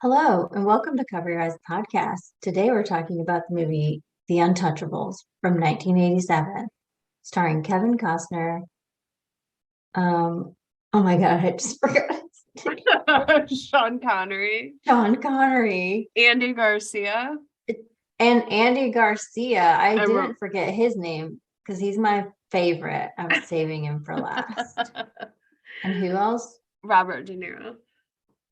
Hello, and welcome to Cover Your Eyes podcast. Today we're talking about the movie The Untouchables from 1987, starring Kevin Costner. Oh my God, I just forgot. Sean Connery, Sean Connery, Andy Garcia. and Andy Garcia. I I'm didn't forget his name because he's my favorite. I was saving him for last. And who else? Robert De Niro.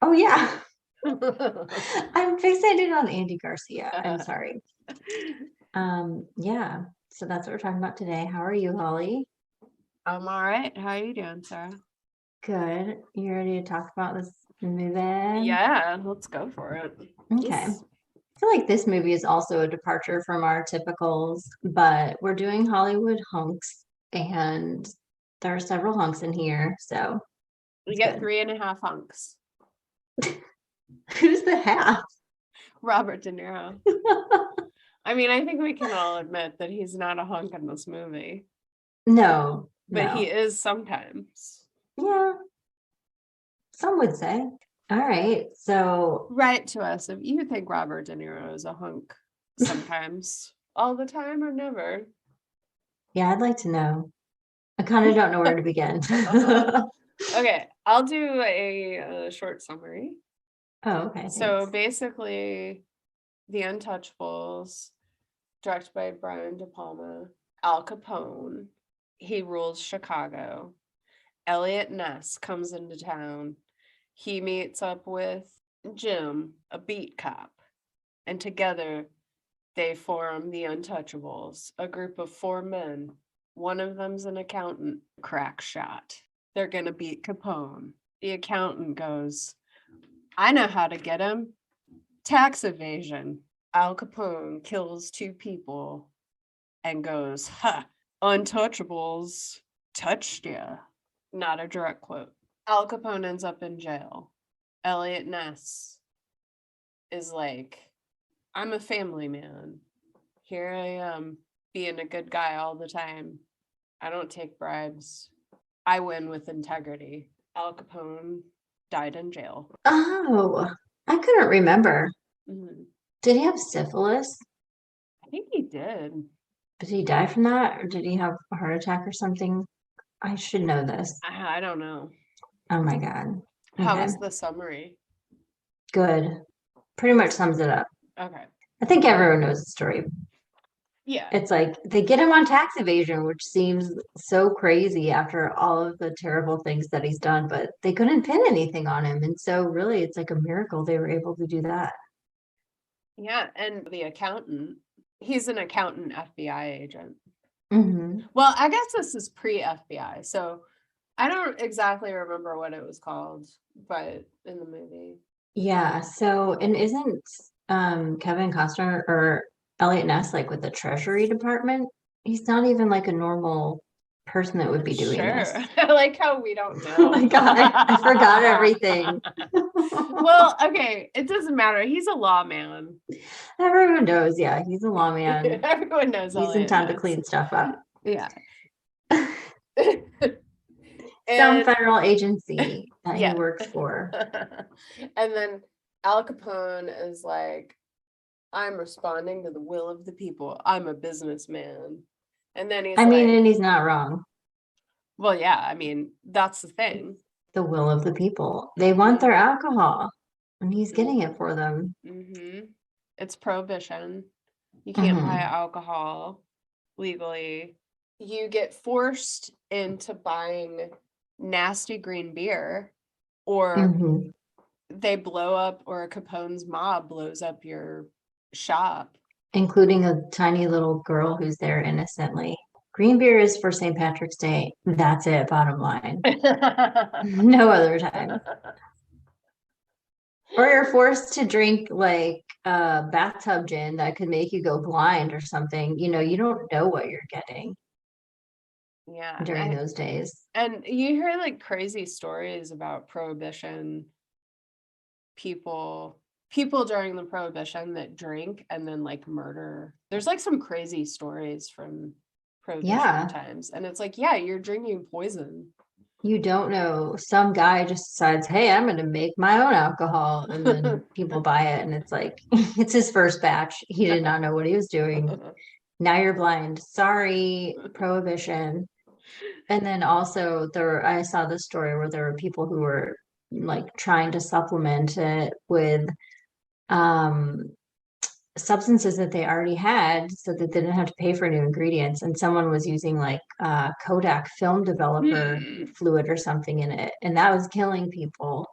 Oh, yeah. I'm fixated on Andy Garcia. I'm sorry. Yeah. So that's what we're talking about today. How are you, Holly? I'm all right. How are you doing, Sarah? Good. You ready to talk about this movie? Yeah, let's go for it. Okay. I feel like this movie is also a departure from our typicals, but we're doing Hollywood hunks, and there are several hunks in here. So We it's get good. 3.5 hunks. Who's the half? Robert De Niro. I mean, I think we can all admit that he's not a hunk in this movie, No, but he no. is sometimes. Yeah, some would say. All right. So Write to us if you think Robert De Niro is a hunk sometimes, all the time, or never. yeah, I'd like to know. I kind of don't know where to begin. Okay, I'll do a short summary. Oh, okay. So Thanks. basically, The Untouchables, directed by Brian De Palma, Al Capone, he rules Chicago. Elliot Ness comes into town. He meets up with Jim, a beat cop, and together they form the Untouchables, a group of 4 men. One of them's an accountant, crack shot. They're gonna beat Capone. The accountant goes, I know how to get him. Tax evasion. Al Capone kills 2 people and goes, ha, Untouchables touched ya. Not a direct quote. Al Capone ends up in jail. Elliot Ness is like, I'm a family man. Here I am, being a good guy all the time. I don't take bribes. I win with integrity. Al Capone died in jail. Oh, I couldn't remember. Mm-hmm. Did he have syphilis? I think he did. Did he die from that, or did he have a heart attack or something? I should know this. I don't know. Oh my God. How Okay, was the summary? good. Pretty much sums it up. Okay. I think everyone knows the story. Yeah. It's like they get him on tax evasion, which seems so crazy after all of the terrible things that he's done, but they couldn't pin anything on him. And so, really, it's like a miracle they were able to do that. Yeah. And the accountant, he's an accountant FBI agent. Hmm. Well, I guess this is pre-FBI. So I don't exactly remember what it was called, but in the movie. Yeah. So, and isn't Kevin Costner or Elliot Ness like with the Treasury Department? He's not even like a normal person that would be doing this. Sure. I like how we don't Oh know. my God, I forgot everything. Well, okay, it doesn't matter. He's a lawman. Everyone knows, yeah, he's a lawman. Everyone knows He's in Elliot town to Ness. clean stuff up. Yeah. Some And federal agency that he yeah. works for. And then Al Capone is like, I'm responding to the will of the people. I'm a businessman. And then he's I mean, like, and he's not wrong. well, yeah, I mean, that's the thing. The will of the people. They want their alcohol, and he's getting it Mhm. for them. Mm-hmm. It's prohibition. You can't buy Hmm. alcohol legally. You get forced into buying nasty green beer, or Hmm. they blow up, or Capone's mob blows up your shop. Including a tiny little girl who's there innocently. Green beer is for St. Patrick's Day. That's it, bottom line. No other time. Or you're forced to drink like bathtub gin that could make you go blind or something. You know, you don't know what you're getting Yeah. during those days. And you hear like crazy stories about prohibition people during the prohibition that drink and then like murder. There's like some crazy stories from prohibition Yeah. times, and it's like, yeah, you're drinking poison. you don't know. Some guy just decides, hey, I'm going to make my own alcohol. And then people buy it. And it's like, it's his first batch. He did not know what he was doing. Now you're blind. Sorry, prohibition. And then also I saw this story where there were people who were like trying to supplement it with um substances that they already had so that they didn't have to pay for new ingredients. And someone was using like Kodak film developer Hmm. fluid or something in it, and that was killing people.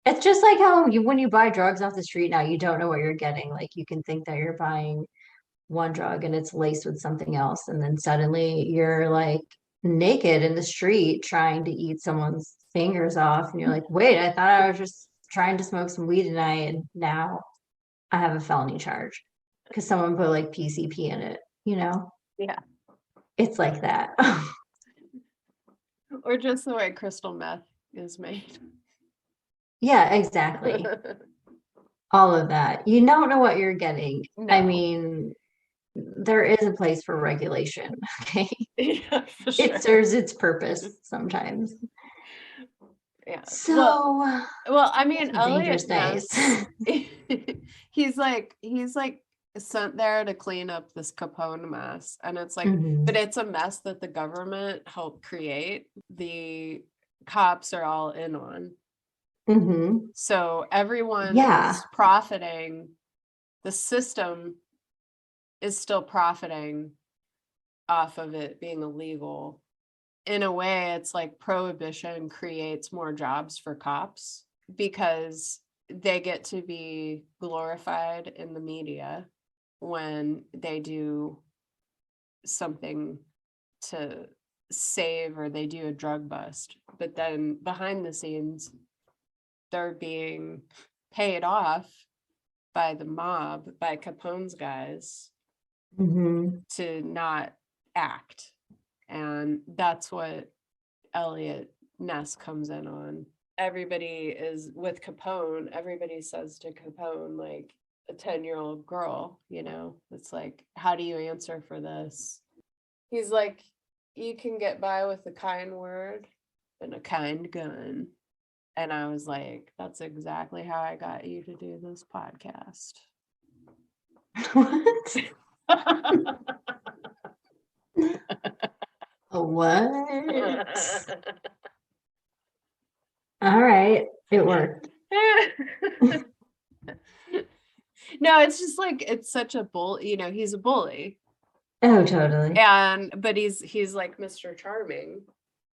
It's just like how when you buy drugs off the street now, you don't know what you're getting. Like you can think that you're buying one drug and it's laced with something else, and then suddenly you're like naked in the street trying to eat someone's fingers off, and you're like, wait, I thought I was just trying to smoke some weed tonight, and now I have a felony charge because someone put like PCP in it, you know? Yeah. It's like that. Or just the way crystal meth is made. Yeah, exactly. All of that. You don't know what you're getting. I No. mean, there is a place for regulation, okay? Yeah, for It sure. serves its purpose sometimes. Yeah. So, Well, I mean, dangerous Elliot days. Ness, he's like sent there to clean up this Capone mess. And it's like, but Mhm. it's a mess that the government helped create. The cops are all in on. Mhm. So everyone Yeah. is profiting. The system is still profiting off of it being illegal. In a way, it's like prohibition creates more jobs for cops because they get to be glorified in the media when they do something to save or they do a drug bust. But then behind the scenes, they're being paid off by the mob, by Capone's guys, Mhm. to not act. And that's what Elliot Ness comes in on. Everybody is with Capone, everybody says to Capone, like a 10-year-old girl, it's like, how do you answer for this? He's like, you can get by with a kind word and a kind gun. And I was like, that's exactly how I got you to do this podcast. What? What? All right. It worked. No, it's just like it's such a bull, he's a bully. Oh, totally. But he's like Mr. Charming.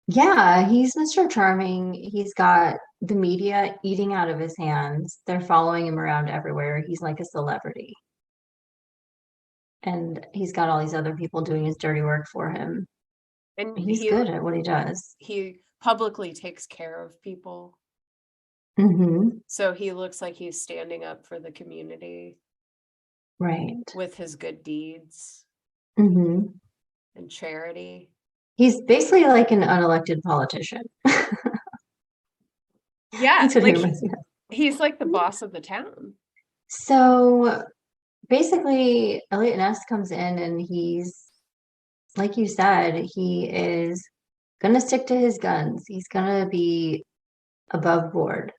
Yeah, he's Mr. Charming. He's got the media eating out of his hands. They're following him around everywhere. He's like a celebrity. And he's got all these other people doing his dirty work for him. And He's good at what he does. he publicly takes care of people. Hmm. So he looks like he's standing up for the community Right. with his good deeds Hmm. and charity. He's basically like an unelected politician. Yeah, That's what he like reminds me of. he's like the boss of the town. So basically, Elliot Ness comes in and he's, like you said, he is gonna stick to his guns. He's gonna be above board,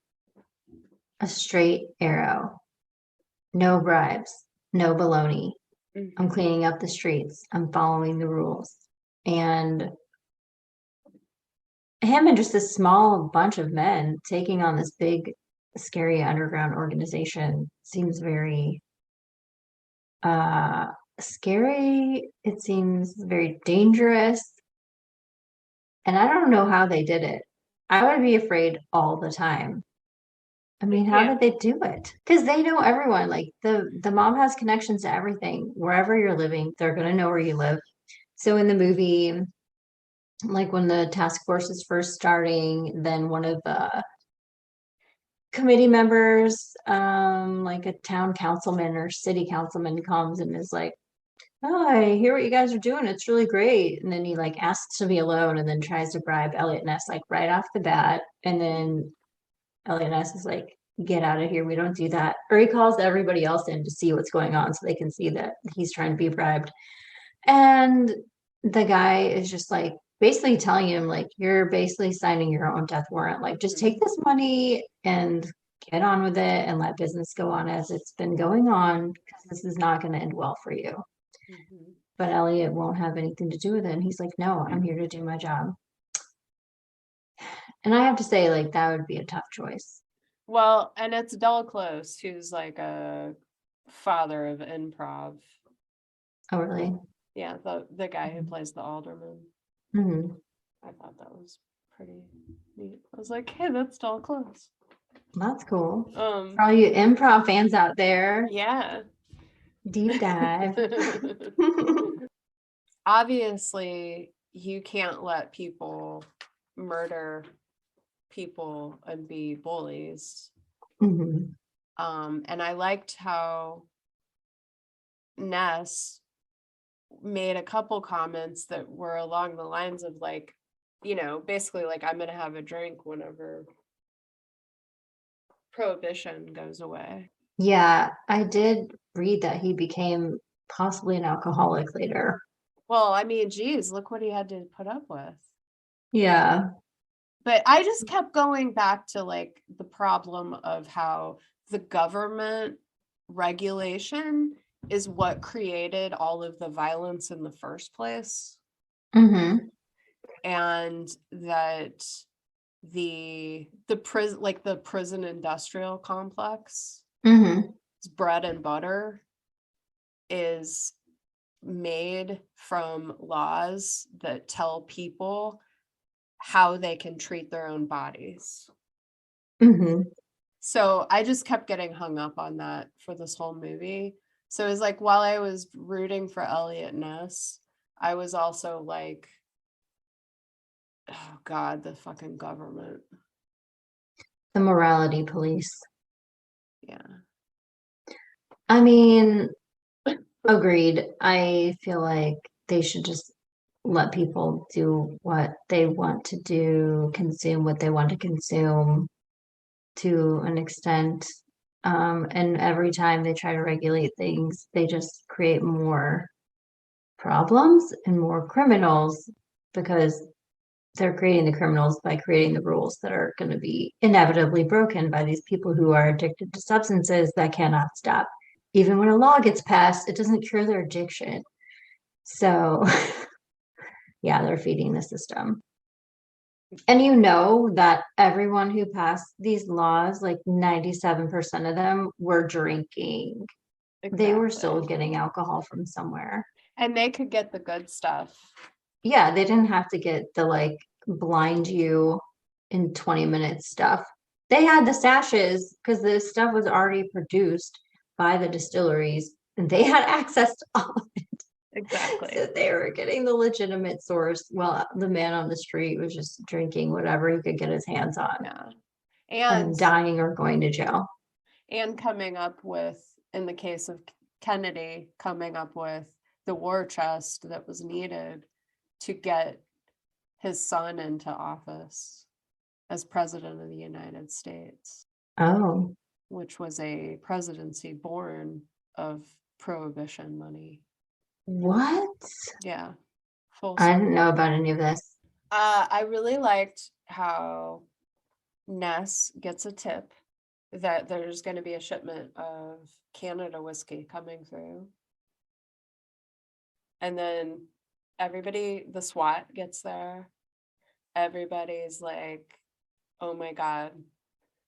a straight arrow, no bribes, no baloney. I'm Mhm. cleaning up the streets. I'm following the rules. And him and just a small bunch of men taking on this big, scary underground organization seems very uh scary. It seems very dangerous. And I don't know how they did it. I would be afraid all the time. I mean, how Yeah. did they do it? Because they know everyone. Like the mom has connections to everything. Wherever you're living, they're gonna know where you live. So in the movie, like when the task force is first starting, then one of the committee members, like a town councilman or city councilman comes and is like, oh, I hear what you guys are doing. It's really great. And then he like asks to be alone and then tries to bribe Elliot Ness like right off the bat. And then Elliot Ness is like, get out of here. We don't do that. Or he calls everybody else in to see what's going on so they can see that he's trying to be bribed. And the guy is just like basically telling him like you're basically signing your own death warrant. Like just take this money and get on with it and let business go on as it's been going on because this is not going to end well for you. Mhm. But Elliot won't have anything to do with it. And he's like, no, I'm here to do my job. And I have to say, like, that would be a tough choice. Well, and it's Del Close, who's like a father of improv. Oh, really? Yeah, the guy who plays the alderman. Hmm. I thought that was pretty neat. I was like, hey, that's Del Close. That's cool. Um, For all you improv fans out there, yeah. deep dive. Obviously, you can't let people murder people and be bullies. Mhm. And I liked how Ness made a couple comments that were along the lines of like, basically like I'm gonna have a drink whenever prohibition goes away. Yeah, I did read that he became possibly an alcoholic later. Well, I mean, geez, look what he had to put up with. Yeah. But I just kept going back to like the problem of how the government regulation is what created all of the violence in the first place. Hmm. And that the prison, like the prison industrial complex, Hmm. bread and butter is made from laws that tell people how they can treat their own bodies. Hmm. So I just kept getting hung up on that for this whole movie. So it was like while I was rooting for Elliot Ness, I was also like, oh God, the fucking government. The morality police. Yeah. I mean, agreed. I feel like they should just let people do what they want to do, consume what they want to consume to an extent. And every time they try to regulate things, they just create more problems and more criminals because they're creating the criminals by creating the rules that are going to be inevitably broken by these people who are addicted to substances that cannot stop. Even when a law gets passed, it doesn't cure their addiction. So, yeah, they're feeding the system. And you know that everyone who passed these laws, like 97% of them were drinking. They were still Exactly. getting alcohol from somewhere. And they could get the good stuff. Yeah, they didn't have to get the like blind you in 20 minutes stuff. They had the sashes because the stuff was already produced by the distilleries and they had access to all of it. Exactly. So they were getting the legitimate source. Well, the man on the street was just drinking whatever he could get his hands on Yeah. and And dying or going to jail. coming up with, in the case of Kennedy, coming up with the war chest that was needed to get his son into office as president of the United States, Oh, which was a presidency born of prohibition money. what? Yeah, full I didn't circle. know about any of this. I really liked how Ness gets a tip that there's going to be a shipment of Canada whiskey coming through. And then everybody, the SWAT gets there. Everybody's like, oh my God,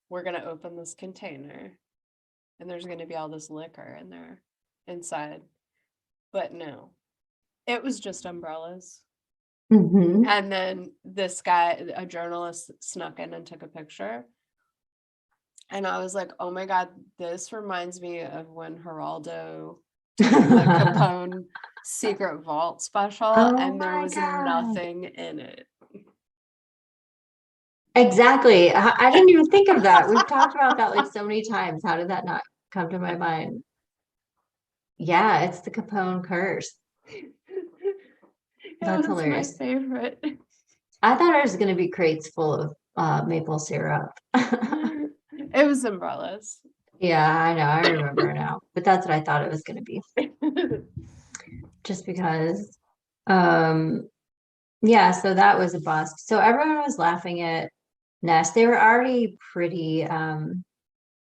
we're going to open this container and there's going to be all this liquor in there inside. But no, it was just umbrellas. Hmm. And then this guy, a journalist, snuck in and took a picture. And I was like, oh my God, this reminds me of when Geraldo did the Capone Secret Vault special, Oh and there my was God. nothing in it. Exactly. I didn't even think of that. We've talked about that like so many times. How did that not come to my mind? Yeah, it's the Capone curse. It That's was my hilarious. favorite. I thought it was going to be crates full of maple syrup. It was umbrellas. Yeah, I know. I remember now. But that's what I thought it was going to be. Just because. Um, Yeah, so that was a bust. So everyone was laughing at Ness. They were already pretty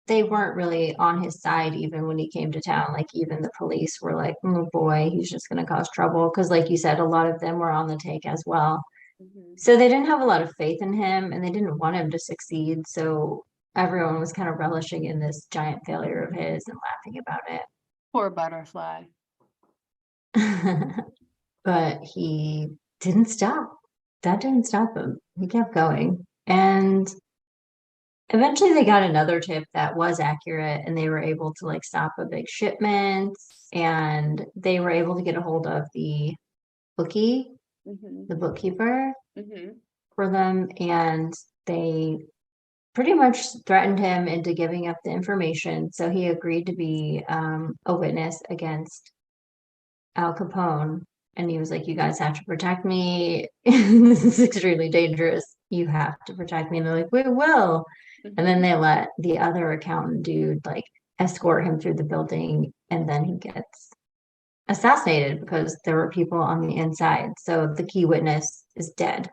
they weren't really on his side even when he came to town. Like even the police were like, oh boy, he's just gonna cause trouble. Because like you said, a lot of them were on the take as well. Mhm. So they didn't have a lot of faith in him and they didn't want him to succeed. So everyone was kind of relishing in this giant failure of his and laughing about Poor butterfly. it. But he didn't stop. That didn't stop him. He kept going. And eventually they got another tip that was accurate and they were able to like stop a big shipment and they were able to get a hold of the bookie, Hmm. the bookkeeper Hmm. for them and they pretty much threatened him into giving up the information. So he agreed to be a witness against Al Capone. And he was like, you guys have to protect me. This is extremely dangerous. You have to protect me. And they're like, we will. And then Hmm. they let the other accountant dude like escort him through the building. And then he gets assassinated because there were people on the inside. So the key witness is dead.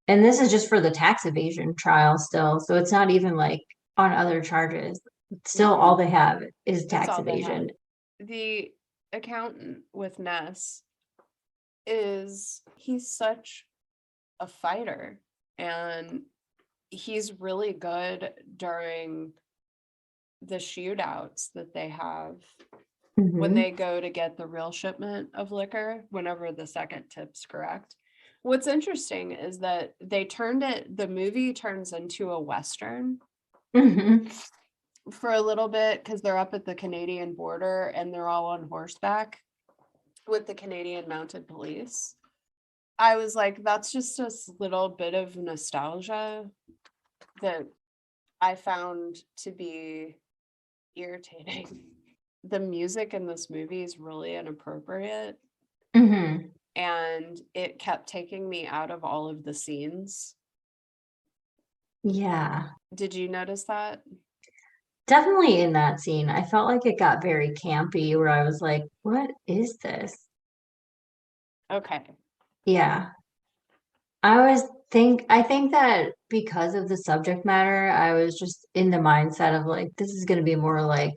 And this is just for the tax evasion trial still. So it's not even like on other charges. Still, all Hmm. they have is That's tax all they evasion. have. The accountant with Ness is he's such a fighter and he's really good during the shootouts that they have when Hmm. they go to get the real shipment of liquor, whenever the second tip's correct. What's interesting is that the movie turns into a Western Hmm. for a little bit because they're up at the Canadian border and they're all on horseback with the Canadian Mounted Police. I was like, that's just a little bit of nostalgia that I found to be irritating. The music in this movie is really inappropriate Hmm. and it kept taking me out of all of the scenes. Yeah. Did you notice that? Definitely in that scene, I felt like it got very campy where I was like, what is this? Okay. Yeah. I think that because of the subject matter, I was just in the mindset of like, this is going to be more like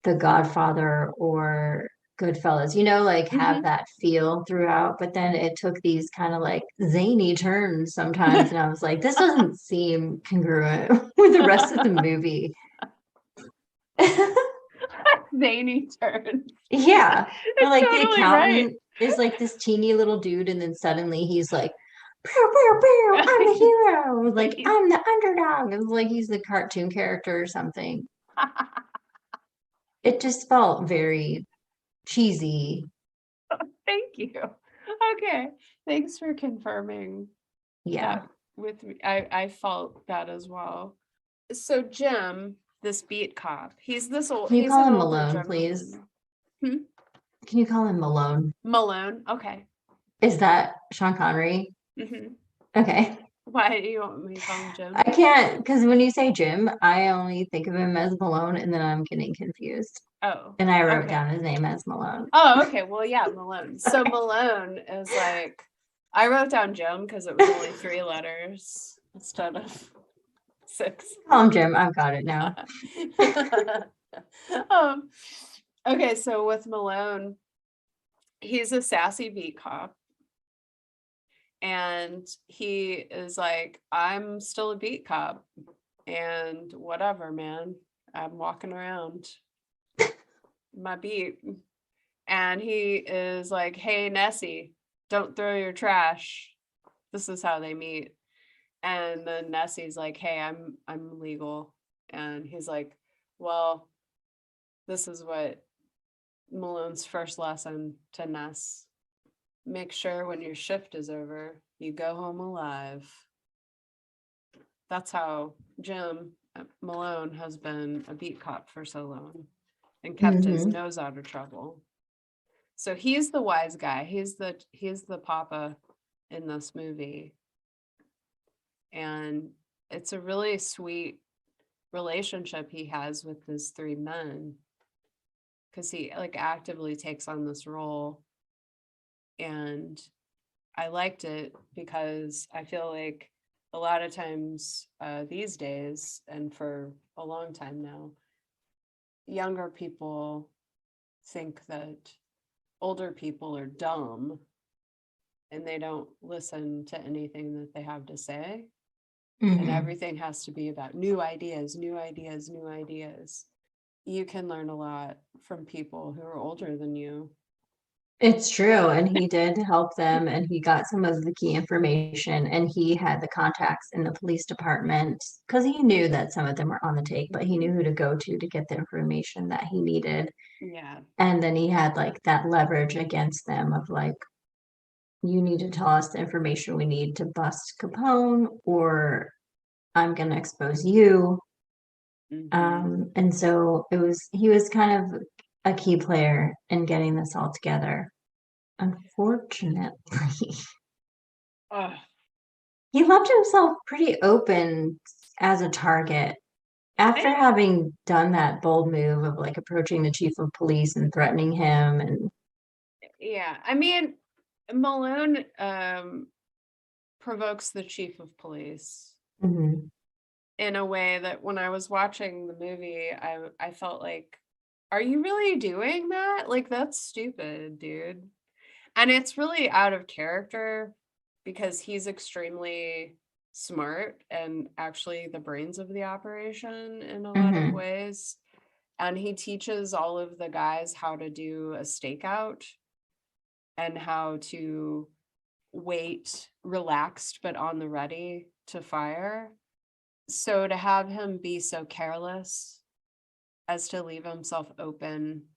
The Godfather or Goodfellas, like have Hmm. that feel throughout. But then it took these kind of like zany turns sometimes. And I was like, this doesn't seem congruent with the rest of the movie. Zany turns. Yeah. Or It's like the totally right. accountant is like this teeny little dude, and then suddenly he's like, pew, pew, pew, I'm the hero. Like, He's- I'm the underdog. It was like he's the cartoon character or something. It just felt very cheesy. Thank you. Okay. Thanks for confirming Yeah. that with me. I felt that as well. So Jim, this beat cop, Can you he's call an him older Malone, please? gentleman. Hmm? Can you call him Malone? Malone. Okay. Is that Sean Connery? Hmm. Okay. Why do you want me to call him I Jim? can't, because when you say Jim, I only think of him as Malone, and then I'm getting confused. Oh, And I wrote okay. down his name as Malone. Oh, okay. Well, yeah, Malone. So Okay. Malone is like, I wrote down Jim because it was only 3 letters instead of 6. Call him Jim. I've got it now. um, okay, so with Malone, he's a sassy beat cop. And he is like, I'm still a beat cop. And whatever, man. I'm walking around my beat. And he is like, hey, Nessie, don't throw your trash. This is how they meet. And then Nessie's like, hey, I'm legal. And he's like, well, this is what Malone's first lesson to Ness. Make sure when your shift is over, you go home alive. That's how Jim Malone has been a beat cop for so long and kept his Hmm. nose out of trouble. So he's the wise guy. He's the papa in this movie. And it's a really sweet relationship he has with his 3 men because he like actively takes on this role and I liked it because I feel like a lot of times these days, and for a long time now, younger people think that older people are dumb and they don't listen to anything that they have to say. And Mhm. everything has to be about new ideas, new ideas, new ideas. You can learn a lot from people who are older than you. It's true. And he did help them and he got some of the key information and he had the contacts in the police department because he knew that some of them were on the take, but he knew who to go to get the information that he needed. Yeah. And then he had like that leverage against them of like, you need to tell us the information we need to bust Capone or I'm going to expose you. Mm-hmm. And so he was kind of a key player in getting this all together. Unfortunately, Oh, he left himself pretty open as a target after I, having done that bold move of like approaching the chief of police and threatening him. And yeah. I mean, Malone provokes the chief of police Mhm. in a way that when I was watching the movie, I felt like, are you really doing that? Like, that's stupid, dude. And it's really out of character because he's extremely smart and actually the brains of the operation in a lot of Mhm. ways. And he teaches all of the guys how to do a stakeout and how to wait relaxed but on the ready to fire. So to have him be so careless as to leave himself open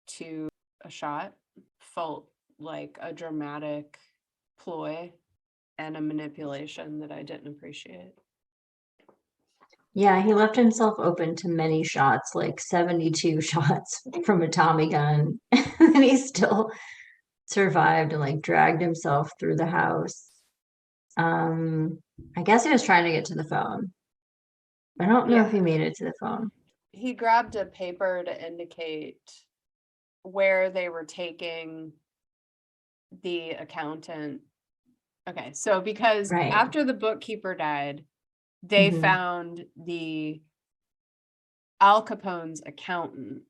to a shot felt like a dramatic ploy and a manipulation that I didn't appreciate. Yeah, he left himself open to many shots, like 72 shots from a Tommy gun. And he still survived and like dragged himself through the house. Um, I guess he was trying to get to the phone. I don't know if Yeah. he made it to the phone. He grabbed a paper to indicate where they were taking the accountant. Okay, so because Right. after the bookkeeper died, they Hmm. found the Al Capone's accountant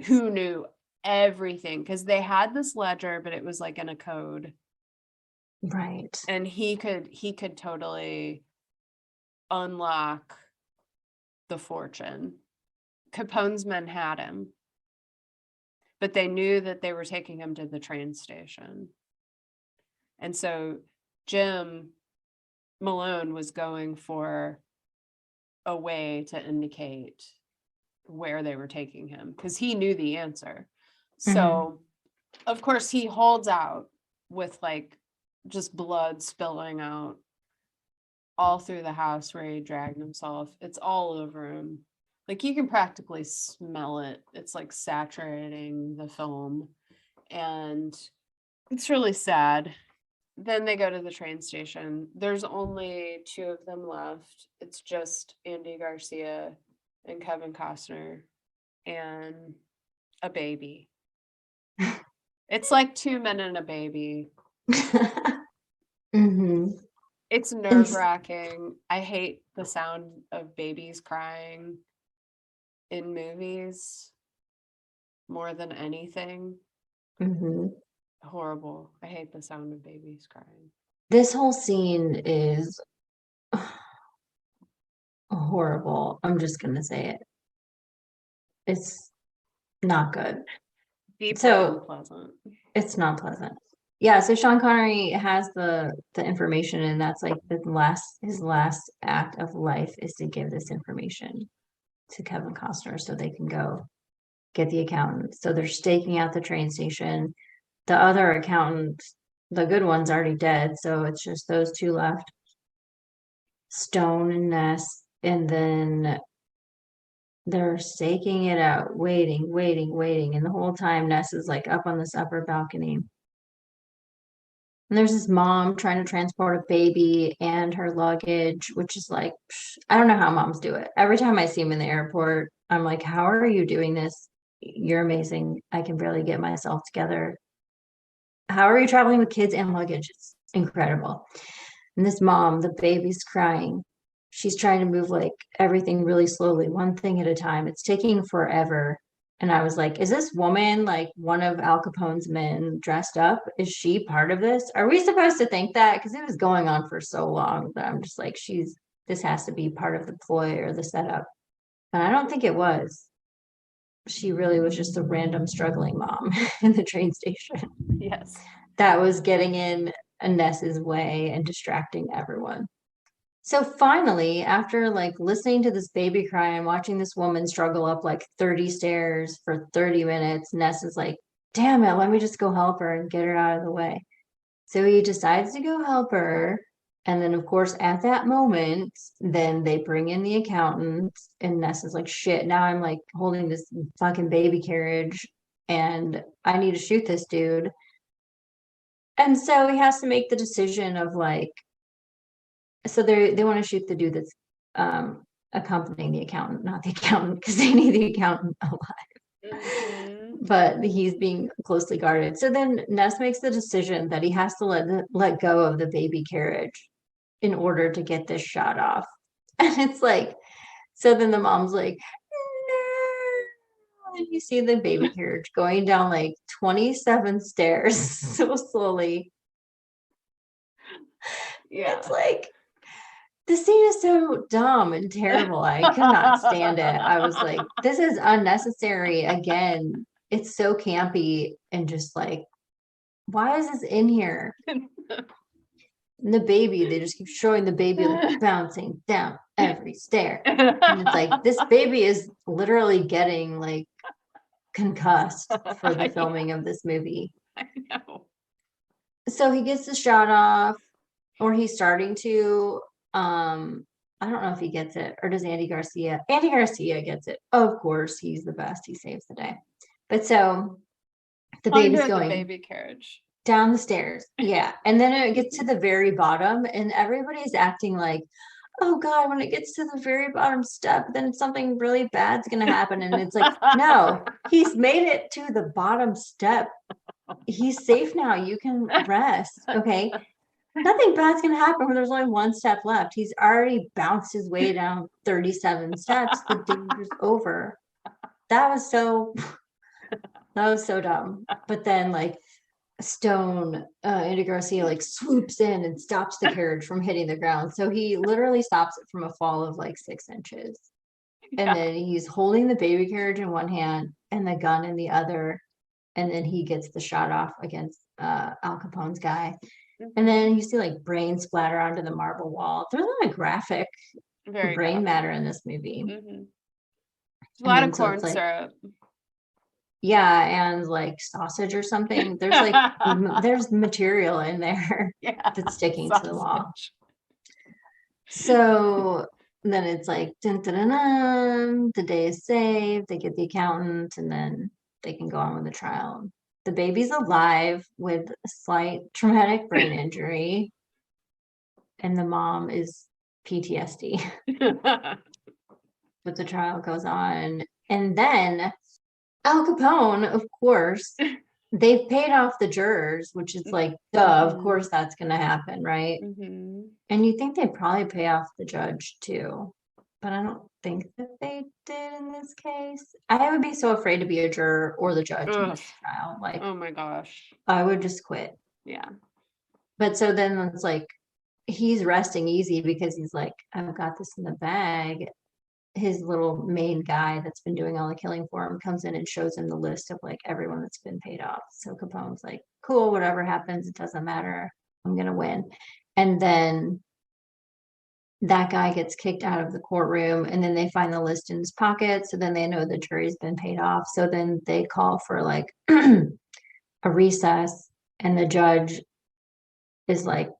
who knew everything because they had this ledger, but it was like in a code. Right. And he could totally unlock the fortune. Capone's men had him, but they knew that they were taking him to the train station. And so Jim Malone was going for a way to indicate where they were taking him because he knew the answer. Hmm. So, of course, he holds out with like just blood spilling out all through the house where he dragged himself. It's all over him. Like you can practically smell it. It's like saturating the film. And it's really sad. Then they go to the train station. There's only two of them left. It's just Andy Garcia and Kevin Costner and a baby. It's like two men and a baby. Hmm. It's And nerve-wracking. I hate the sound of babies crying in movies more than anything. mhm. Horrible. I hate the sound of babies crying. This whole scene is horrible. I'm just gonna say it. It's not good. Deeply So unpleasant. it's not pleasant. Yeah, so Sean Connery has the information, and that's like the last his last act of life is to give this information to Kevin Costner so they can go get the accountant. So they're staking out the train station. The other accountant, the good one's already dead, so it's just those two left, Stone and Ness, and then they're staking it out, waiting, waiting, waiting, and the whole time Ness is like up on this upper balcony. And there's this mom trying to transport a baby and her luggage, which is like, I don't know how moms do it. Every time I see them in the airport, I'm like, how are you doing this? You're amazing. I can barely get myself together. how are you traveling with kids and luggage? It's incredible. And this mom, the baby's crying. She's trying to move like everything really slowly, one thing at a time. It's taking forever. And I was like, is this woman like one of Al Capone's men dressed up? Is she part of this? Are we supposed to think that? Because it was going on for so long that I'm just like, this has to be part of the ploy or the setup. And I don't think it was. She really was just a random struggling mom in the train station Yes. that was getting in Ness's way and distracting everyone. So finally, after like listening to this baby cry and watching this woman struggle up like 30 stairs for 30 minutes, Ness is like, damn it, let me just go help her and get her out of the way. So he decides to go help her. And then, of course, at that moment, then they bring in the accountant, and Ness is like, shit, now I'm like holding this fucking baby carriage and I need to shoot this dude. And so he has to make the decision of like, so they want to shoot the dude that's accompanying the accountant, not the accountant, because they need the accountant alive. But he's being closely guarded. So then Ness makes the decision that he has to let go of the baby carriage in order to get this shot off. And it's like, so then the mom's like, no. And you see the baby carriage going down like 27 stairs so slowly. Yeah. It's like, the scene is so dumb and terrible. I could not stand it. I was like, this is unnecessary. Again, it's so campy and just like, why is this in here? And the baby, they just keep showing the baby like bouncing down every stair. And it's like, this baby is literally getting like concussed for the filming of this movie. I know. So he gets the shot off, or he's starting to. I don't know if he gets it, or does Andy Garcia? Andy Garcia gets it. Of course, he's the best. He saves the day. But so the baby's Under the going baby carriage. down the stairs. Yeah. And then it gets to the very bottom, and everybody's acting like, oh God, when it gets to the very bottom step, then something really bad's going to happen. And it's like, no, he's made it to the bottom step. He's safe now. You can rest. Okay. Nothing bad's going to happen when there's only one step left. He's already bounced his way down 37 steps. The danger's over. That was so dumb. But then like Stone, Andy Garcia like swoops in and stops the carriage from hitting the ground. So he literally stops it from a fall of like 6 inches. And then he's holding the baby carriage in one hand and the gun in the other. And then he gets the shot off against Al Capone's guy. And then you see like brain splatter onto the marble wall. There's a lot of graphic brain matter in this movie. A lot of corn syrup. Yeah, and like sausage or something. There's like there's material in there that's sticking to the wall. So then it's like dun, dun, dun, dun, the day is saved. They get the accountant, and then they can go on with the trial. The baby's alive with a slight traumatic brain injury, and the mom is PTSD. But the trial goes on. And then Al Capone, of course, they've paid off the jurors, which is like, duh, of course that's going to happen, right? And you think they'd probably pay off the judge too. But I don't think that they did in this case. I would be so afraid to be a juror or the judge in this trial. Like, oh my gosh. I would just quit. Yeah. But so then it's like, he's resting easy because he's like, I've got this in the bag. His little main guy that's been doing all the killing for him comes in and shows him the list of like everyone that's been paid off. So Capone's like, cool, whatever happens, it doesn't matter. I'm going to win. And then that guy gets kicked out of the courtroom, and then they find the list in his pocket. So then they know the jury's been paid off. So then they call for like a recess, and the judge is like,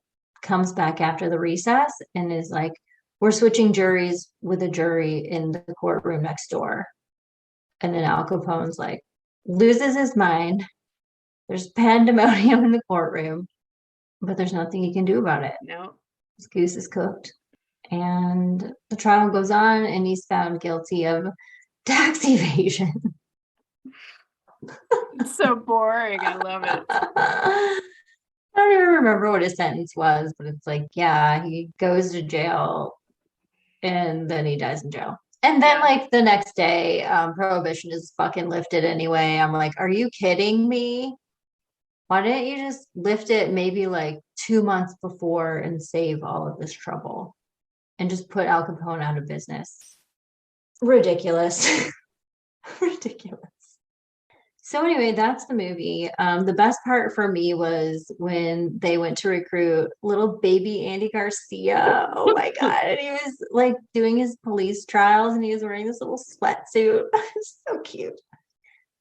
comes back after the recess and is like, we're switching juries with a jury in the courtroom next door. And then Al Capone's like, loses his mind. There's pandemonium in the courtroom, but there's nothing he can do about it. No. His goose is cooked. And the trial goes on, and he's found guilty of tax evasion. So boring. I love it. I don't even remember what his sentence was, but it's like, yeah, he goes to jail and then he dies in jail. And then Yeah. like the next day, prohibition is fucking lifted anyway. I'm like, are you kidding me? Why didn't you just lift it maybe like 2 months before and save all of this trouble and just put Al Capone out of business? Ridiculous. Ridiculous. So anyway, that's the movie. The best part for me was when they went to recruit little baby Andy Garcia. Oh my God. And he was like doing his police trials and he was wearing this little sweatsuit. It's so cute.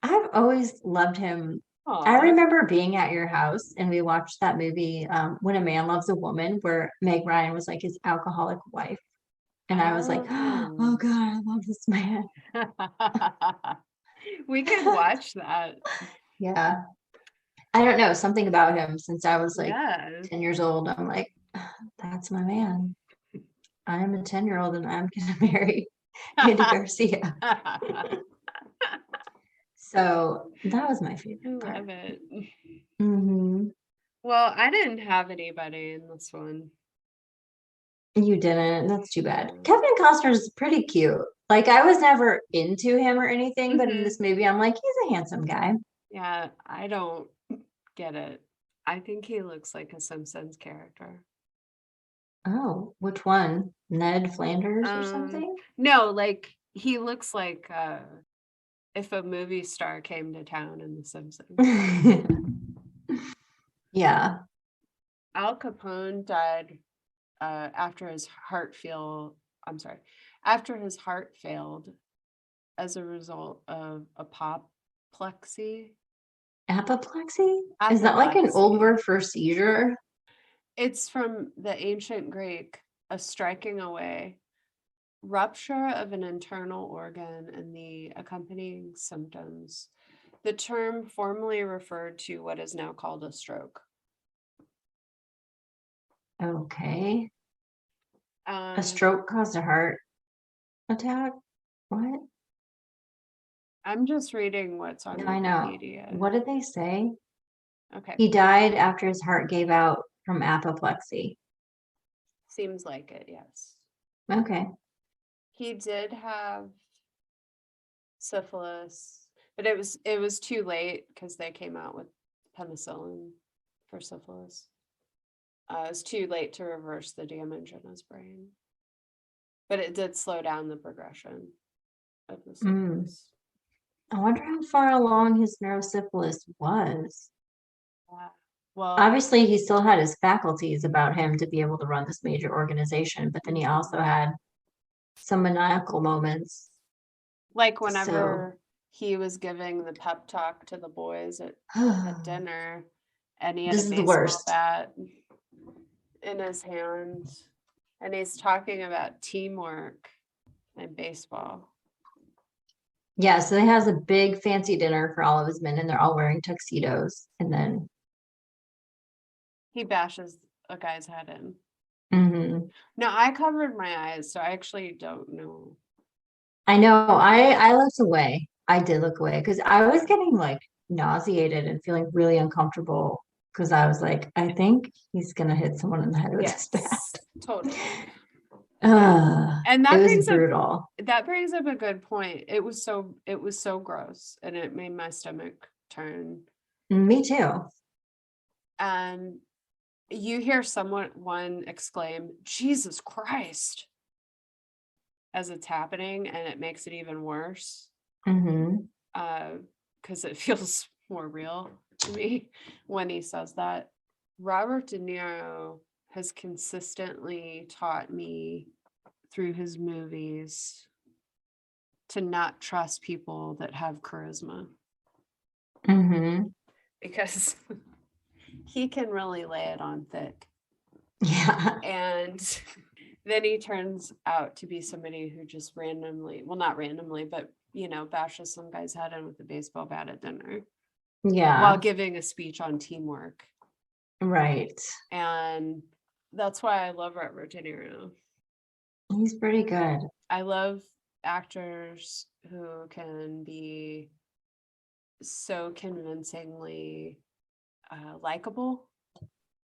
I've always loved him. I Aw. remember being at your house and we watched that movie, When a Man Loves a Woman, where Meg Ryan was like his alcoholic wife. And I was like, oh Oh. God, I love this man. We could watch that. Yeah. I don't know, something about him since I was like Yeah. 10 years old. I'm like, that's my man. I'm a 10-year-old and I'm gonna marry Andy Garcia. I So that was my favorite part. love it. Hmm. Well, I didn't have anybody in this one. You didn't. That's too bad. Yeah. Kevin Costner's pretty cute. Like I was never into him or anything, but in Mhm. this movie, I'm like, he's a handsome guy. Yeah, I don't get it. I think he looks like a Simpsons character. Oh, which one? Ned Flanders or Um, something? no, like he looks like if a movie star came to town in The Simpsons. Yeah. Al Capone died after his after his heart failed as a result of apoplexy. Apoplexy? Is that like an old Apoplexy. word for seizure? It's from the ancient Greek, a striking away, rupture of an internal organ and the accompanying symptoms. The term formerly referred to what is now called a stroke. Okay. A Um, stroke caused a heart attack? What? I'm just reading what's on No, I know. Wikipedia. What did they say? Okay, He died after his heart gave out from apoplexy. seems like it, yes. Okay. He did have syphilis, but it was too late because they came out with penicillin for syphilis. It was too late to reverse the damage in his brain, but it did slow down the progression of the Mm. syphilis. I wonder how far along his neurosyphilis was. Yeah. Well, Obviously, he still had his faculties about him to be able to run this major organization, but then he also mhm. had some maniacal moments. Like So, whenever he was giving the pep talk to the boys at this dinner, and he had a is the baseball worst. bat in his hand, and he's talking about teamwork and baseball. Yeah, so he has a big fancy dinner for all of his men, and they're all wearing tuxedos. And then, He bashes a guy's head in. mhm. No, I covered my eyes, so I actually don't know. I know I looked away. I did look away because I was getting like nauseated and feeling really uncomfortable because I was like, I think he's gonna hit someone in the head with his bat. Yes, totally. And It was brutal. that brings up a good point. It was so gross, and it made my stomach turn. Me too. And you hear one exclaim, "Jesus Christ," as it's happening, and it makes it even worse. Hmm. Because it feels more real to me when he says that. Robert De Niro has consistently taught me through his movies to not trust people that have charisma, Hmm. because he can really lay it on thick. Yeah. And then he turns out to be somebody who just randomly, well, not randomly, but bashes some guy's head in with a baseball bat at dinner while Yeah. giving a speech on teamwork. Right. And that's why I love Robert De Niro. He's pretty good. I love actors who can be so convincingly likable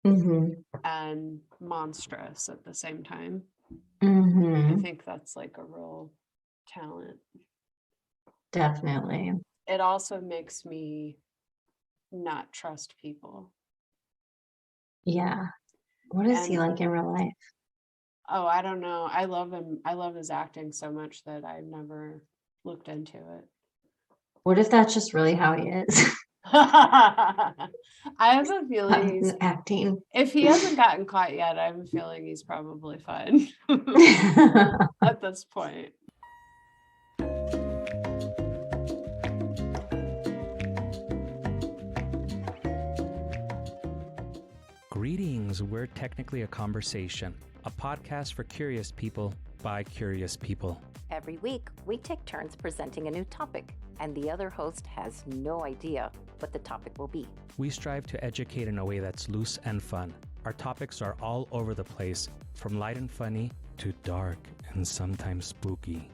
and monstrous at the same time. I think that's like a real talent. Definitely. It also makes me not trust people. Yeah. What is he like in real life? Oh, I don't know. I love him. I love his acting so much that I've never looked into it. What if that's just really how he is? I have a feeling Acting. if he hasn't gotten caught yet, I have a feeling he's probably fine at this point. Greetings, we're Technically a Conversation, a podcast for curious people by curious people. Every week, we take turns presenting a new topic, and the other host has no idea what the topic will be. We strive to educate in a way that's loose and fun. Our topics are all over the place, from light and funny to dark and sometimes spooky.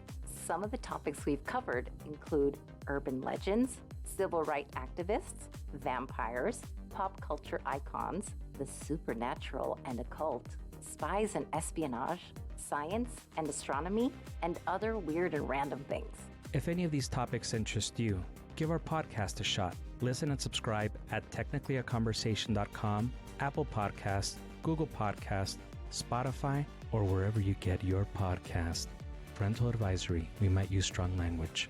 Some of the topics we've covered include urban legends, civil rights activists, vampires, pop culture icons, the supernatural and occult, spies and espionage, science and astronomy, and other weird and random things. If any of these topics interest you, give our podcast a shot. Listen and subscribe at technicallyaconversation.com, Apple Podcasts, Google Podcasts, Spotify, or wherever you get your podcast. Parental advisory, we might use strong language.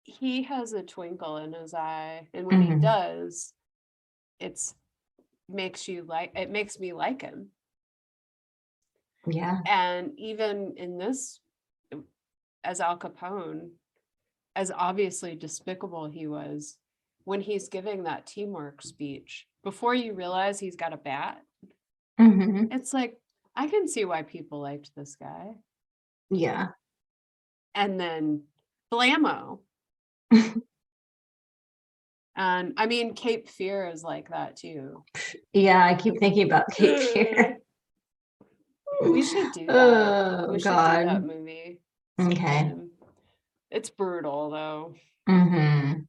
He has a twinkle in his eye, and when he does, it makes me like him. Yeah. And even in this, as Al Capone, as obviously despicable he was, when he's giving that teamwork speech, before you realize he's got a bat, it's like, I can see why people liked this guy. Yeah. And then blammo. And I mean, Cape Fear is like that too. Yeah, I keep thinking about Cape Fear. We should do that. Oh, we should God. do that movie. Okay. It's brutal though. Mm-hmm.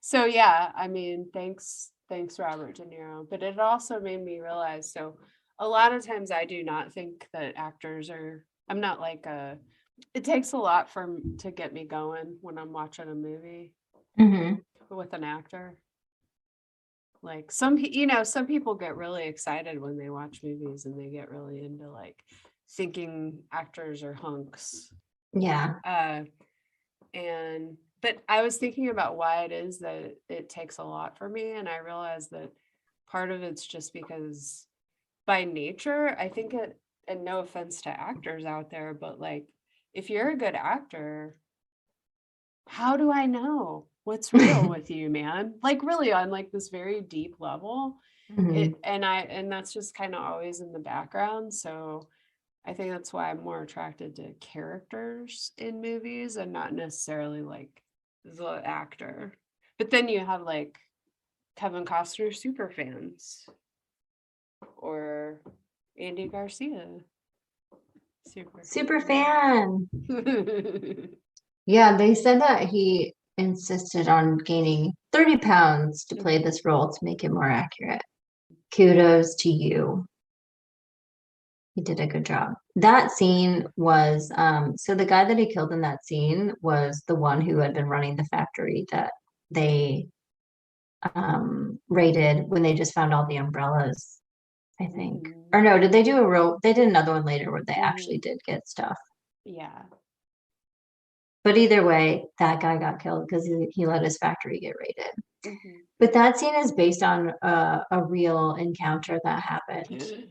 So yeah, I mean, thanks Robert De Niro. But it also made me realize, so a lot of times I do not think that actors are, I'm not like it takes a lot to get me going when I'm watching a movie with an actor. Like some people get really excited when they watch movies and they get really into like thinking actors are hunks. Yeah. But I was thinking about why it is that it takes a lot for me, and I realized that part of it's just because by nature, I think and no offense to actors out there, but like if you're a good actor, how do I know what's real with you, man? Like really on like this very deep level. And that's just kind of always in the background. So I think that's why I'm more attracted to characters in movies and not necessarily like the actor. But then you have like Kevin Costner super fans or Andy Garcia Super fan. Yeah, they said that he insisted on gaining 30 pounds to play this role to make it more accurate. Kudos to you. He did a good job. That scene was so the guy that he killed in that scene was the one who had been running the factory that they raided when they just found all the umbrellas, I think. Or no, did they do they did another one later where they actually did get stuff. Yeah. But either way, that guy got killed because he let his factory get raided. But that scene is based on a real encounter that happened.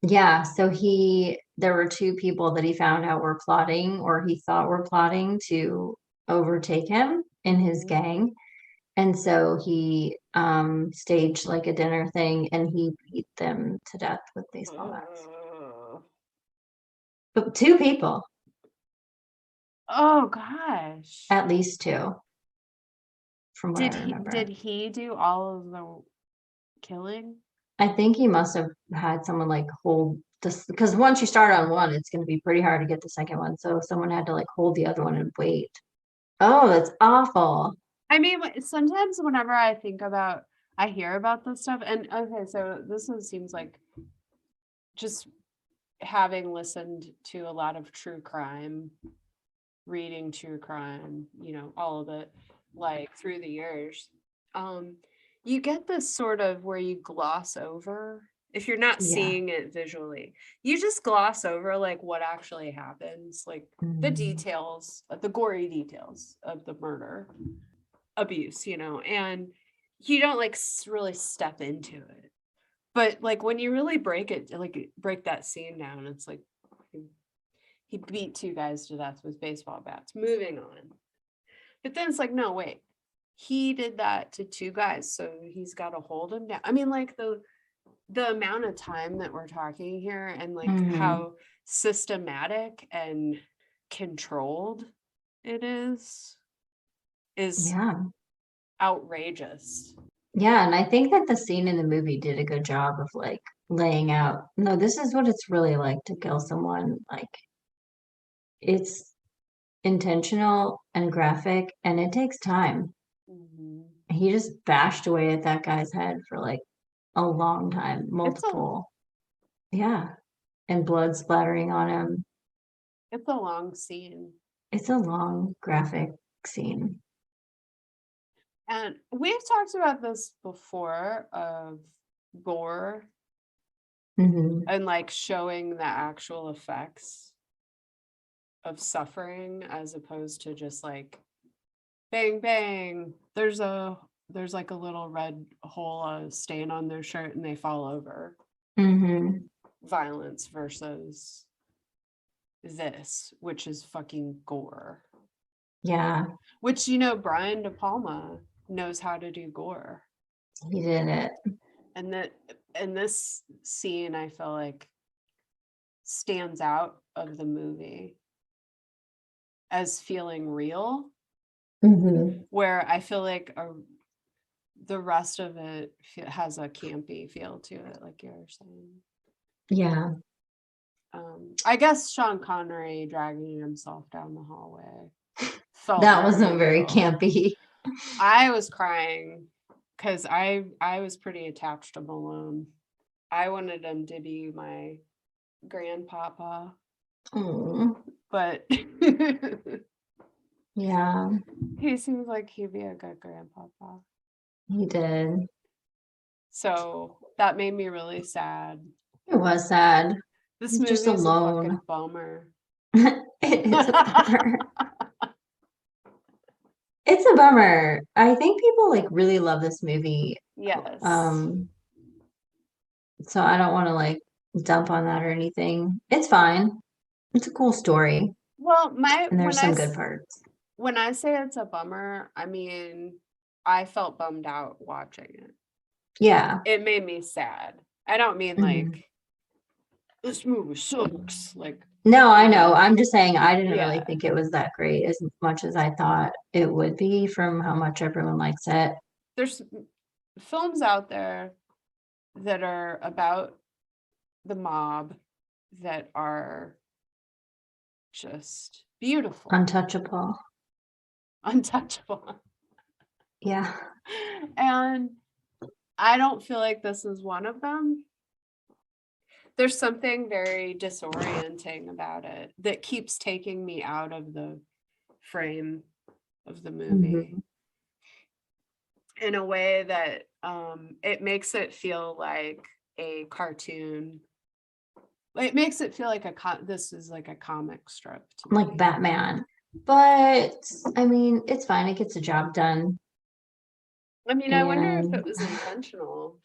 Yeah, so there were two people that he found out were plotting, or he thought were plotting to overtake him in his gang. And so he staged like a dinner thing and he beat them to death with baseball bats. But two people. Oh gosh. At least two. From what I remember. Did he do all of the killing? I think he must have had someone like hold this because once you start on one, it's going to be pretty hard to get the second one. So someone had to like hold the other one and wait. Oh, that's awful. I mean, sometimes whenever I hear about this stuff, and okay, so this one seems like just having listened to a lot of true crime, reading true crime, all of it, like through the years, you get this sort of where you gloss over, if you're not Yeah. seeing it visually, you just gloss over like what actually happens, like the details, the gory details of the murder, abuse, and you don't like really step into it. But like when you really break that scene down, it's like he beat two guys to death with baseball bats. Moving on. But then it's like, no, wait. He did that to two guys, so he's got to hold him down. I mean, like the amount of time that we're talking here and like how systematic and controlled it is Yeah. outrageous. Yeah, and I think that the scene in the movie did a good job of like laying out, no, this is what it's really like to kill someone. Like it's intentional and graphic and it takes time. Mhm. He just bashed away at that guy's head for like a long time, multiple. Yeah. And blood splattering on him. It's a long scene. It's a long graphic scene. And we've talked about this before of gore Hmm. and like showing the actual effects of suffering as opposed to just like bang bang. There's like a little red hole, a stain on their shirt and they fall over. Hmm. Violence versus this, which is fucking gore. Yeah, Which Brian De Palma knows how to do gore. he did it. And that in this scene I feel like stands out of the movie as feeling real, Hmm. where I feel like the rest of it has a campy feel to it, like you were saying. Yeah. I guess Sean Connery dragging himself down the hallway felt That wasn't very real. campy. I was crying because I was pretty attached to Malone. I wanted him to be my grandpapa, Oh, but yeah, he seems like he'd be a good grandpapa. he did. So that made me really sad. It was sad. This He's movie just is a alone. fucking bummer. It is a bummer. It's a bummer. I think people like really love this movie. Yes. So I don't want to like dump on that or anything. It's fine. It's a cool story, Well, and there's some good parts. when I say it's a bummer, I mean I felt bummed out watching it. Yeah. It made me sad. I don't mean Mhm. like this movie sucks. Like No, I know. I'm just saying I didn't really Yeah. think it was that great as much as I thought it would be from how much everyone likes it. There's films out there that are about the mob that are just beautiful, Untouchable. untouchable. Yeah. And I don't feel like this is one of them. There's something very disorienting about it that keeps taking me out of the frame of the movie in a way that it makes it feel like a cartoon. It makes it feel like this is like a comic strip to Like me. Batman. But I mean, it's fine. It gets the job done. I mean, I wonder if it And was intentional.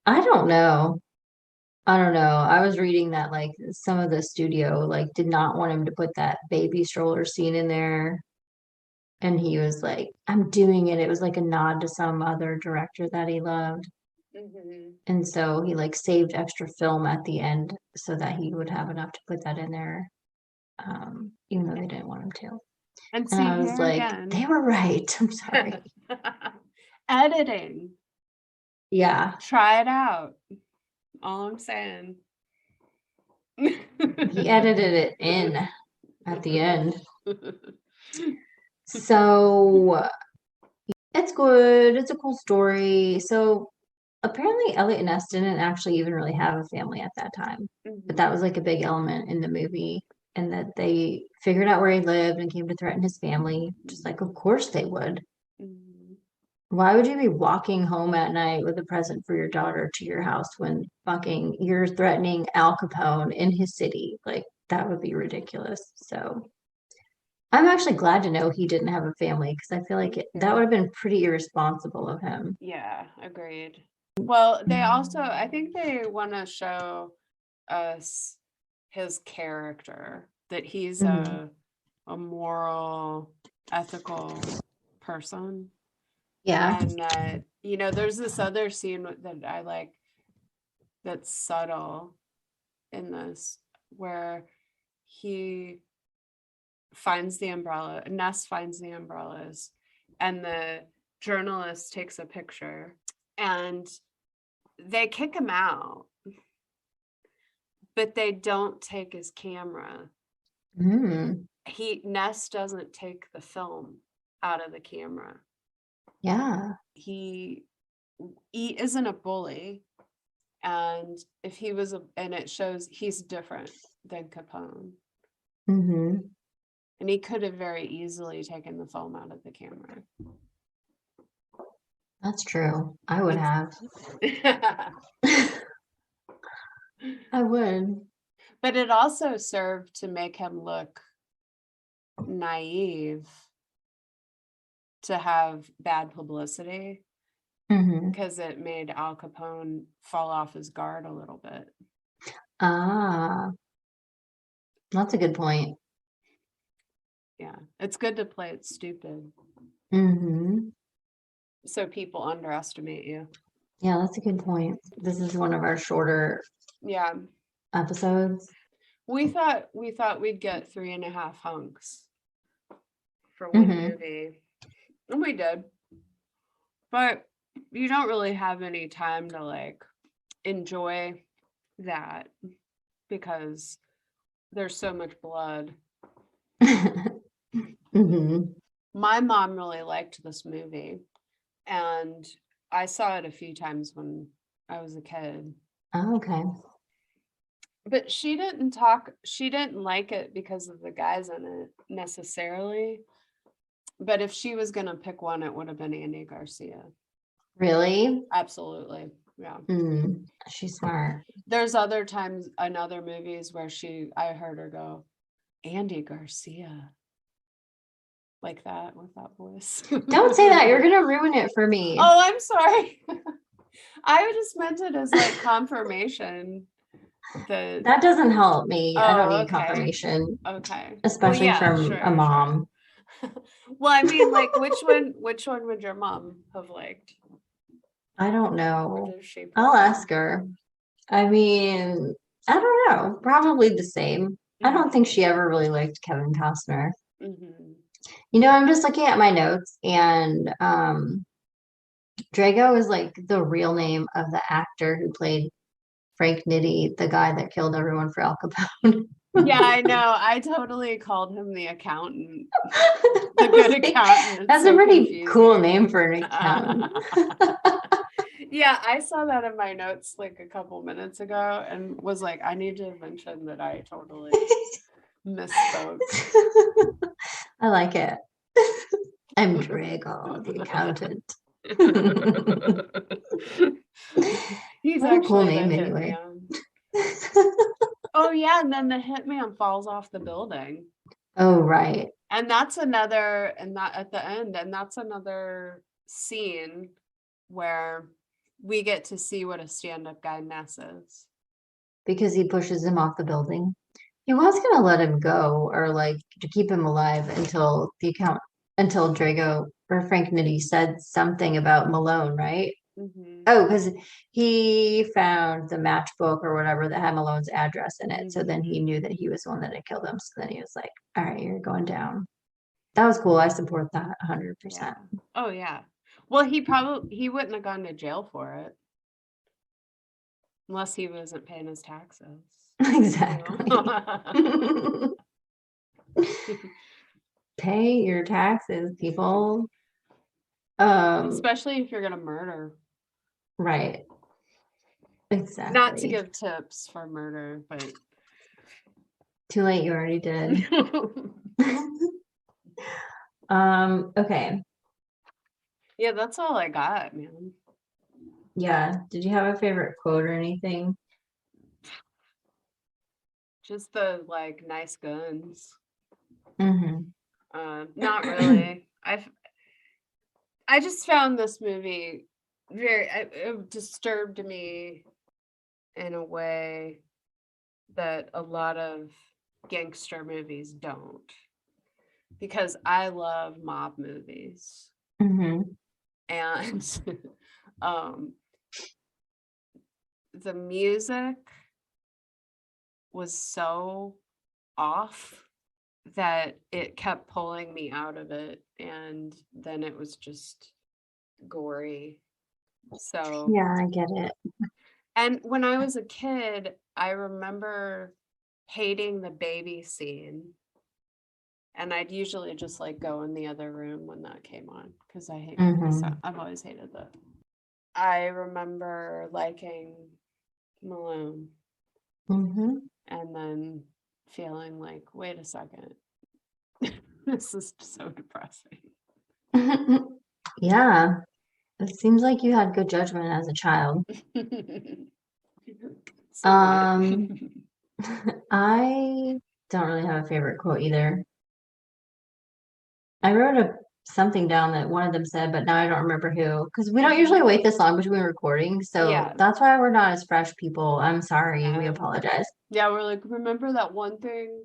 I don't know. I don't know. I was reading that like some of the studio like did not want him to put that baby stroller scene in there. And he was like, I'm doing it. It was like a nod to some other director that he loved. Mhm. And so he like saved extra film at the end so that he would have enough to put that in there, even though they didn't want him to. And And see I was here like, again. they were right. I'm sorry. Editing. Yeah. Try it out. All I'm saying. He edited it in at the end. So it's good. It's a cool story. So apparently Elliot Ness didn't actually even really have a family at that time. But that was like a big element in the movie. And that they figured out where he lived and came to threaten his family. Just like, of course they would. Mhm. Why would you be walking home at night with a present for your daughter to your house when fucking you're threatening Al Capone in his city? Like, that would be ridiculous. So I'm actually glad to know he didn't have a family because I feel like that would have been pretty irresponsible of him. Yeah, agreed. Well, they also, I think they want to show us his character, that he's Mhm. a moral, ethical person. Yeah. And that, there's this other scene that I like that's subtle in this, where he finds the umbrella, Ness finds the umbrellas, and the journalist takes a picture, and they kick him out, but they don't take his camera. Mm. Ness doesn't take the film out of the camera. Yeah. He isn't a bully, and if he was and it shows he's different than Capone, Hmm. and he could have very easily taken the film out of the camera. That's true. I would have. I would. But it also served to make him look naive, to have bad publicity, Hmm. because it made Al Capone fall off his guard a little bit. Ah, that's a good point. Yeah, it's good to play it stupid Hmm. so people underestimate you. Yeah, that's a good point. This is one of our shorter Yeah, episodes. we thought we'd get 3.5 hunks for one Hmm. movie, and we did. But you don't really have any time to like enjoy that because there's so much blood. Hmm. My mom really liked this movie, and I saw it a few times when I was a kid. Oh, okay. But she didn't like it because of the guys in it necessarily. But if she was gonna pick one, it would have been Andy Garcia. Really? Absolutely. Yeah. She's smart. There's other times in other movies where I heard her go, Andy Garcia. Like that, with that voice. Don't say that. You're gonna ruin it for me. Oh, I'm sorry. I just meant it as like confirmation. That doesn't help me. I don't Oh, need okay. confirmation, Okay. especially yeah, from a mom. Well, I mean, like, which one would your mom have liked? I don't Or know. does she I'll prefer? ask her. I mean, I don't know. Probably the same. I don't think she ever really liked Kevin Costner. Mhm. I'm just looking at my notes, and Drago is like the real name of the actor who played Frank Nitti, the guy that killed everyone for Al Capone. Yeah, I know. I totally called him the accountant. The good accountant. It's That's so a pretty confusing. cool name for an accountant. Yeah, I saw that in my notes like a couple minutes ago and was like, I need to mention that I totally misspoke. I like it. I'm Drago, the accountant. He's What a cool actually the name anyway. hitman. Oh yeah, and then the hitman falls off the building. Oh, right. And that's another, and that at the end, and that's another scene where we get to see what a stand-up guy Ness is. Because he pushes him off the building. He was gonna let him go or like to keep him alive until Drago or Frank Nitti said something about Malone, right? Mm-hmm. Oh, because he found the matchbook or whatever that had Malone's address in it. So then he knew that he was the one that had killed him. So then he was like, all right, you're going down. That was cool. I support that 100%. Oh yeah. Well, he wouldn't have gone to jail for it. Unless he wasn't paying his taxes. Exactly. Pay your taxes, people. Especially if you're gonna murder. Right. Exactly. Not to give tips for murder, but Too late, you already did. Okay. yeah, that's all I got, man. Yeah. Did you have a favorite quote or anything? Just the like nice guns. Mm-hmm. Not really. I just found this movie it disturbed me in a way that a lot of gangster movies don't, because I love mob movies. Mm-hmm. And um the music was so off that it kept pulling me out of it, and then it was just gory. So, Yeah, I get it. and when I was a kid, I remember hating the baby scene, and I'd usually just like go in the other room when that came on because I hate baby Mm-hmm. sound. I've always hated that. I remember liking Malone Mm-hmm. and then feeling like, wait a second, this is so depressing. Yeah. It seems like you had good judgment as a child. Somewhat. I don't really have a favorite quote either. I wrote something down that one of them said, but now I don't remember who. Because we don't usually wait this long between recordings, so Yeah. that's why we're not as fresh, people. I'm sorry. We Yeah. apologize. Yeah, we're like, remember that one thing?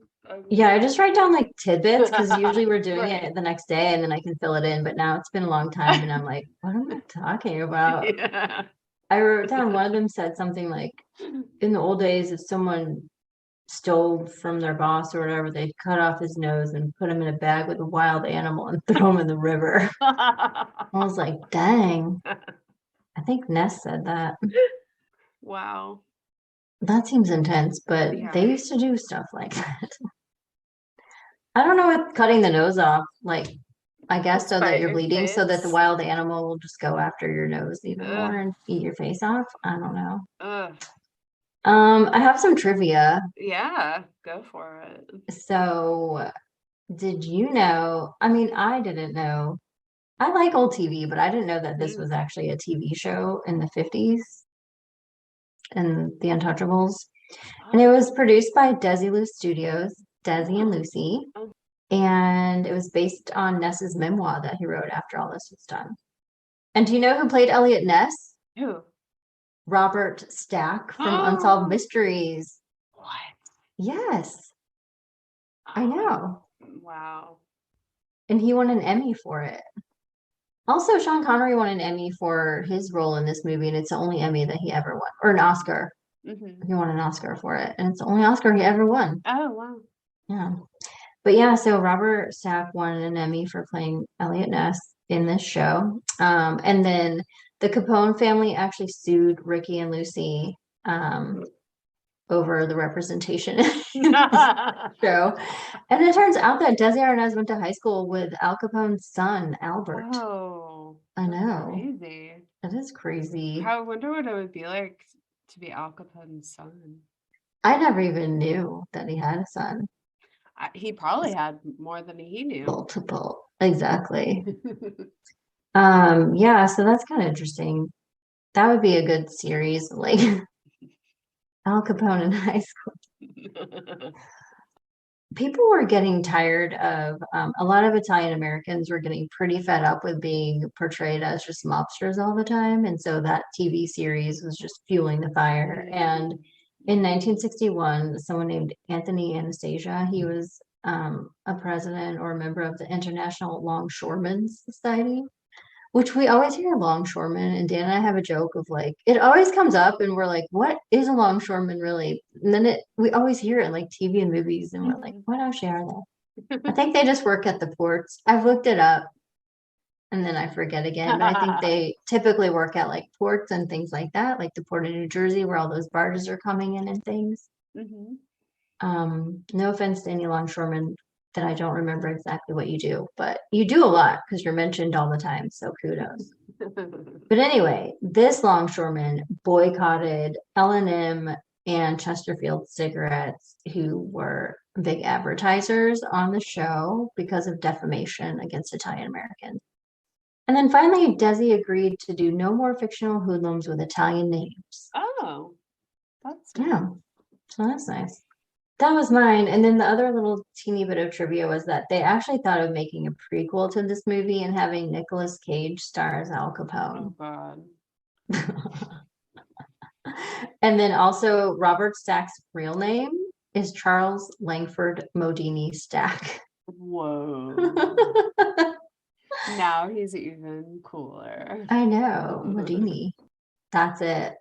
Yeah, I just write down like tidbits because usually we're doing Right. it the next day and then I can fill it in. But now it's been a long time and I'm like, what am I talking about? Yeah. I wrote down one of them said something like, in the old days, if someone stole from their boss or whatever, they'd cut off his nose and put him in a bag with a wild animal and throw him in the river. I was like, dang. I think Ness said that. Wow. That seems intense, but Yeah. they used to do stuff like that. I don't know what cutting the nose off, like, I guess so that Spite you're your bleeding so that the face. wild animal will just go after your nose even Ugh. more and eat your face off. I don't know. Ugh. I have some trivia. Yeah, go for it. So, did you know? I mean, I didn't know. I like old TV, but I didn't know that this Mm. was actually a TV show in the 50s and The Untouchables. And it was produced by Desi Lou Studios, Desi and Lucy. Oh. And it was based on Ness's memoir that he wrote after all this was done. And do you know who played Elliot Ness? Who? Robert Stack from Unsolved Mysteries. What? Yes, I know. Wow. And he won an Emmy for it. Also, Sean Connery won an Emmy for his role in this movie, and it's the only Emmy that he ever won, or an Oscar. Mm-hmm. He won an Oscar for it, and it's the only Oscar he ever won. Oh, wow. Yeah. But yeah, so Robert Stack won an Emmy for playing Elliot Ness in this show. And then the Capone family actually sued Ricky and Lucy over the representation in the show. And it turns out that Desi Arnaz went to high school with Al Capone's son, Albert. Oh, I know. crazy. That is crazy. I wonder what it would be like to be Al Capone's son. I never even knew that he had a son. He probably had more than he knew. Multiple. Exactly. Yeah, so that's kind of interesting. That would be a good series, like Al Capone in high school. People were getting tired of a lot of Italian Americans were getting pretty fed up with being portrayed as just mobsters all the time. And so that TV series was just fueling the fire. And in 1961, someone named Anthony Anastasia, he was a president or a member of the International Longshoremen Society, which we always hear longshoreman. And Dan and I have a joke of like, it always comes up and we're like, what is a longshoreman really? And then we always hear it in like TV and movies and we're like, what actually are they? I think they just work at the ports. I've looked it up. and then I forget again. But I think they typically work at like ports and things like that, like the port of New Jersey where all those barges are coming in and things. Mhm. No offense to any longshoremen that I don't remember exactly what you do, but you do a lot because you're mentioned all the time. So kudos. But anyway, this longshoreman boycotted L&M and Chesterfield cigarettes, who were big advertisers on the show because of defamation against Italian Americans. And then finally, Desi agreed to do no more fictional hoodlums with Italian names. Oh, that's nice. Yeah, so that's nice. That was mine. And then the other little teeny bit of trivia was that they actually thought of making a prequel to this movie and having Nicolas Cage star as Al Oh Capone. God. And then also Robert Stack's real name is Charles Langford Modini Stack. Whoa. Now he's even cooler. I know, Modini. That's it.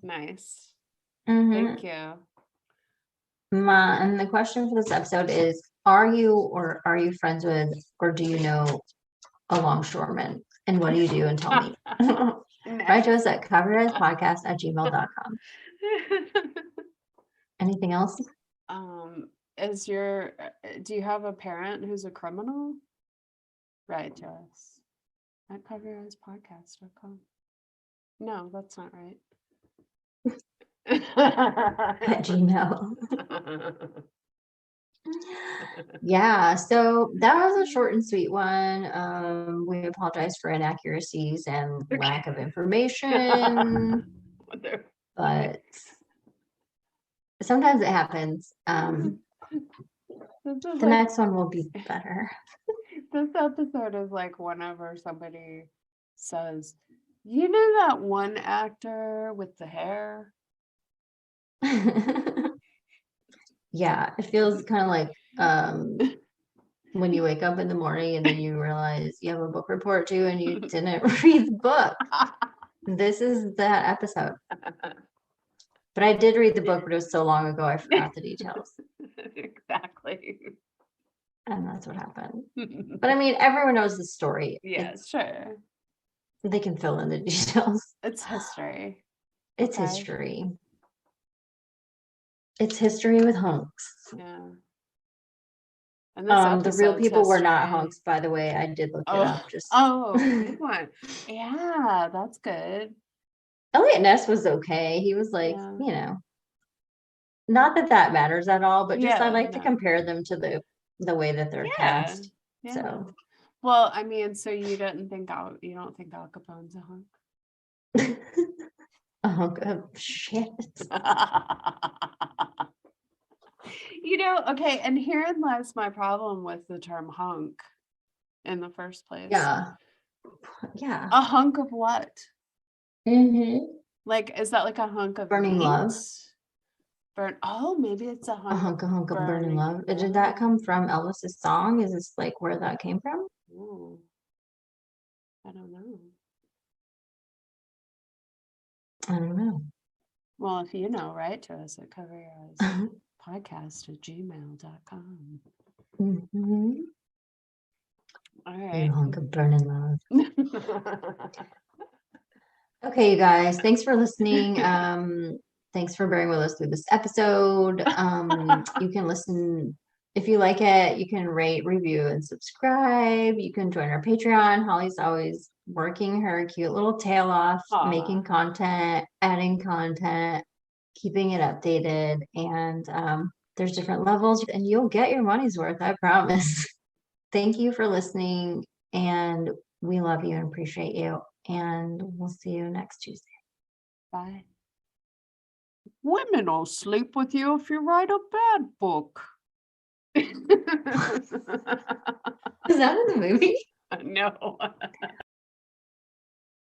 Nice. Mhm. Thank you. And the question for this episode is, are you friends with, or do you know a longshoreman? And what do you do? And tell me. Write to us at coveredeyspodcast@gmail.com. Anything else? Do you have a parent who's a criminal? Write to us at coveredeyspodcast.com. No, that's not right. At Gmail. Yeah, so that was a short and sweet one. We apologize for inaccuracies and lack of information, but sometimes it happens. The next one will be better. This episode is like whenever somebody says, you know that one actor with the hair? Yeah, it feels kind of like when you wake up in the morning and then you realize you have a book report due and you didn't read the book. This is that episode. But I did read the book, but it was so long ago I forgot the details. Exactly. And that's what happened. But I mean, everyone knows the story. Yeah, sure. They can fill in the details. It's history. It's Okay. history. It's history with hunks. Yeah. And this The real episode's people were not history. hunks, by the way. I did look it up. Just Good one. Yeah, that's good. Elliot Ness was okay. He was like, Yeah. you know, not that that matters at all, but just I Yeah, like to no. compare them to the way that they're cast. Yeah. So Well, I mean, so you don't think Al Capone's a hunk? a hunk of shit. Okay, and herein lies my problem with the term hunk in the first place. Yeah. Yeah. A hunk of what? Mm-hmm. Like, is that like a hunk of Burning meat? love. Maybe it's a hunk of burning love. Did that come from Elvis's song? Is this like where that came from? Ooh. I don't know. I don't know. Well, if you know, write to us at coveryouspodcast@gmail.com. Mm-hmm. All You right. hunk of burning love. Okay, you guys. Thanks for listening. Thanks for bearing with us through this episode. You can listen if you like it. You can rate, review, and subscribe. You can join our Patreon. Holly's always working her cute little tail off, making content, adding content, keeping it updated. And there's different levels, and you'll get your money's worth, I promise. Thank you for listening, and we love you and appreciate you. And we'll see you next Tuesday. Bye. Women will sleep with you if you write a bad book. Is that in the movie? No.